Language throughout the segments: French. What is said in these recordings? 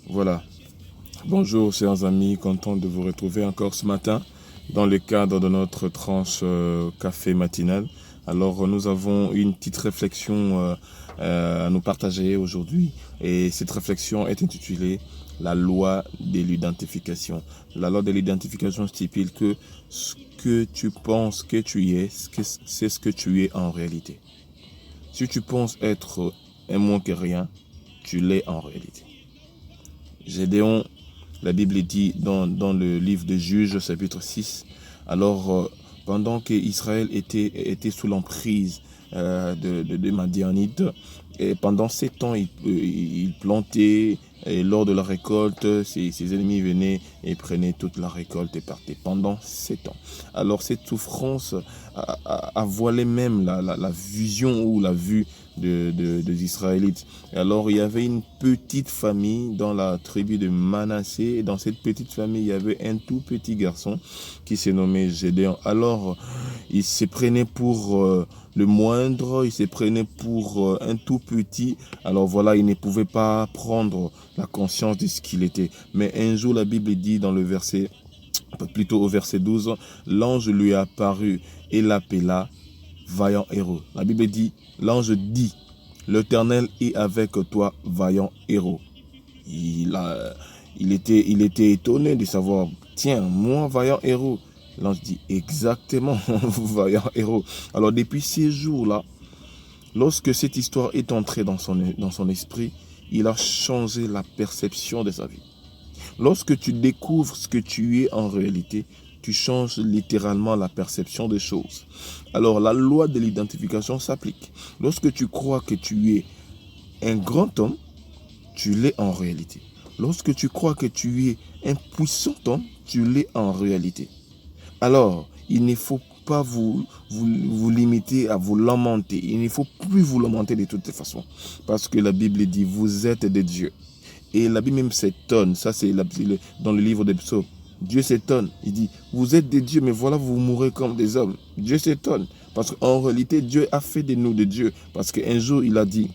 Voilà. Bonjour chers amis, content de vous retrouver encore ce matin dans le cadre de notre tranche café matinal. Alors nous avons une petite réflexion à nous partager aujourd'hui et cette réflexion est intitulée la loi de l'identification. La loi de l'identification stipule que ce que tu penses que tu es, c'est ce que tu es en réalité. Si tu penses être un moins que rien, tu l'es en réalité. Gédéon, la Bible dit dans le livre de Juges, chapitre 6, alors pendant qu'Israël était sous l'emprise de Madianites, et pendant 7 ans, il plantait, et lors de la récolte, ses ennemis venaient et prenaient toute la récolte et partaient pendant 7 ans. Alors cette souffrance a voilé même la vision ou la vue des Israélites. Et alors il y avait une petite famille dans la tribu de Manassé, et dans cette petite famille il y avait un tout petit garçon qui s'est nommé Gédéon. Alors il se prenait pour le moindre, il se prenait pour un tout petit. Alors voilà, il ne pouvait pas prendre la conscience de ce qu'il était. Mais un jour la Bible dit dans le verset, plutôt au verset 12, l'ange lui est apparu et l'appela vaillant héros. La Bible dit, l'ange dit, l'Éternel est avec toi, vaillant héros. Il était étonné de savoir, tiens, moi, vaillant héros. L'ange dit, exactement, vaillant héros. Alors depuis ces jours-là, lorsque cette histoire est entrée dans son esprit, il a changé la perception de sa vie. Lorsque tu découvres ce que tu es en réalité, tu changes littéralement la perception des choses. Alors la loi de l'identification s'applique. Lorsque tu crois que tu es un grand homme, tu l'es en réalité. Lorsque tu crois que tu es un puissant homme, tu l'es en réalité. Alors, il ne faut pas vous limiter à vous lamenter. Il ne faut plus vous lamenter de toutes les façons. Parce que la Bible dit, vous êtes des dieux. Et la Bible même s'étonne, ça c'est dans le livre des psaumes. Dieu s'étonne, il dit, vous êtes des dieux, mais voilà, vous mourrez comme des hommes. Dieu s'étonne, parce qu'en réalité, Dieu a fait de nous des dieux. Parce qu'un jour, il a dit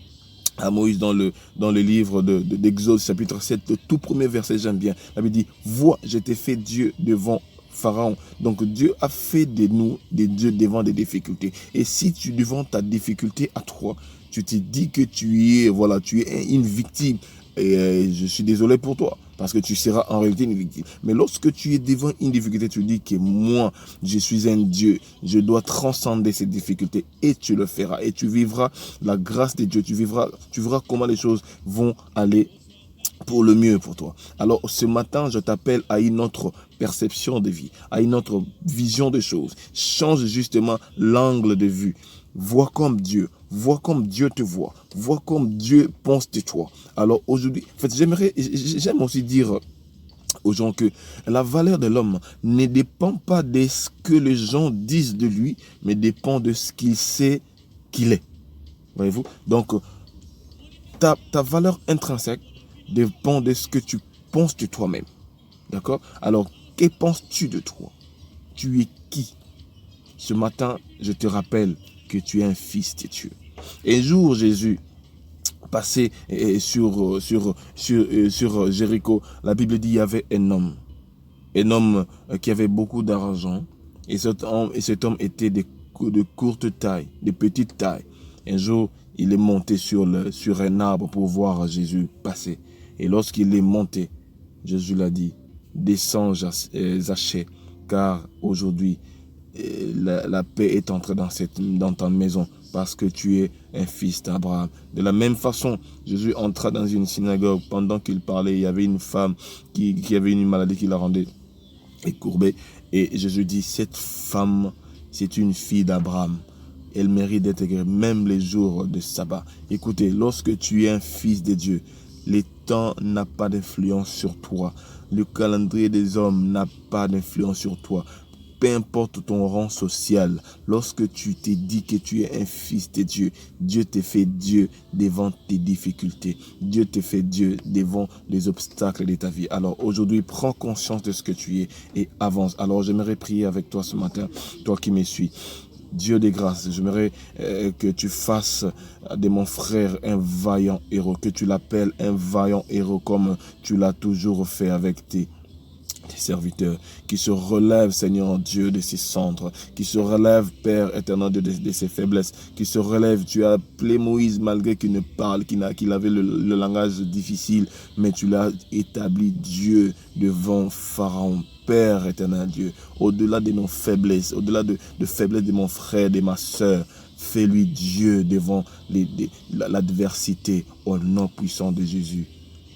à Moïse dans le livre d'Exode, chapitre 7, le tout premier verset, j'aime bien. La Bible dit, vois, je t'ai fait Dieu devant Pharaon. Donc Dieu a fait de nous des dieux devant des difficultés. Et si tu, devant ta difficulté à toi, tu te dis que tu es une victime, et je suis désolé pour toi, parce que tu seras en réalité une victime. Mais lorsque tu es devant une difficulté, tu dis que moi, je suis un Dieu, je dois transcender ces difficultés, et tu le feras, et tu vivras la grâce de Dieu, tu verras comment les choses vont aller pour le mieux pour toi. Alors ce matin, je t'appelle à une autre perception de vie, à une autre vision des choses. Change justement l'angle de vue. Vois comme Dieu te voit, vois comme Dieu pense de toi. Alors aujourd'hui, en fait, j'aime aussi dire aux gens que la valeur de l'homme ne dépend pas de ce que les gens disent de lui, mais dépend de ce qu'il sait qu'il est. Voyez-vous? Donc, ta valeur intrinsèque dépend de ce que tu penses de toi-même. D'accord? Alors, que penses-tu de toi? Tu es qui? Ce matin, je te rappelle que tu es un fils de Dieu. Un jour, Jésus passait sur Jéricho. La Bible dit qu'il y avait un homme qui avait beaucoup d'argent. Et cet homme était de courte taille, de petite taille. Un jour, il est monté sur un arbre pour voir Jésus passer. Et lorsqu'il est monté, Jésus l'a dit, descends Zachée, car aujourd'hui, la paix est entrée dans ta maison parce que tu es un fils d'Abraham. De la même façon, Jésus entra dans une synagogue. Pendant qu'il parlait, il y avait une femme qui avait une maladie qui la rendait courbée. Et Jésus dit, cette femme, c'est une fille d'Abraham. Elle mérite d'être guérie, même les jours de sabbat. Écoutez, lorsque tu es un fils de Dieu, le temps n'a pas d'influence sur toi. Le calendrier des hommes n'a pas d'influence sur toi. Peu importe ton rang social, lorsque tu te dis que tu es un fils de Dieu, Dieu te fait Dieu devant tes difficultés. Dieu te fait Dieu devant les obstacles de ta vie. Alors aujourd'hui, prends conscience de ce que tu es et avance. Alors j'aimerais prier avec toi ce matin, toi qui me suis. Dieu des grâces, j'aimerais que tu fasses de mon frère un vaillant héros, que tu l'appelles un vaillant héros comme tu l'as toujours fait avec tes serviteurs, qui se relève, Seigneur Dieu, de ses cendres, qui se relève, Père éternel, de ses faiblesses, qui se relève. Tu as appelé Moïse malgré qu'il ne parle, qu'il avait le langage difficile, mais tu l'as établi Dieu devant Pharaon. Père éternel Dieu, au-delà de nos faiblesses, au-delà de faiblesses de mon frère, de ma soeur, fais-lui Dieu devant l'adversité au nom puissant de Jésus.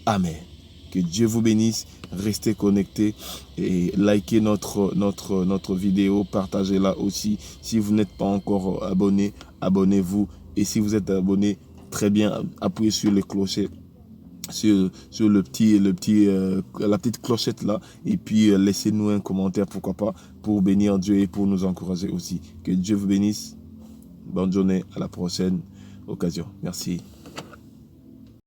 Amen. Que Dieu vous bénisse, restez connectés et likez notre vidéo, partagez-la aussi. Si vous n'êtes pas encore abonné, abonnez-vous. Et si vous êtes abonné, très bien, appuyez sur le clocher, sur la petite clochette là. Et puis laissez-nous un commentaire, pourquoi pas, pour bénir Dieu et pour nous encourager aussi. Que Dieu vous bénisse. Bonne journée, à la prochaine occasion. Merci.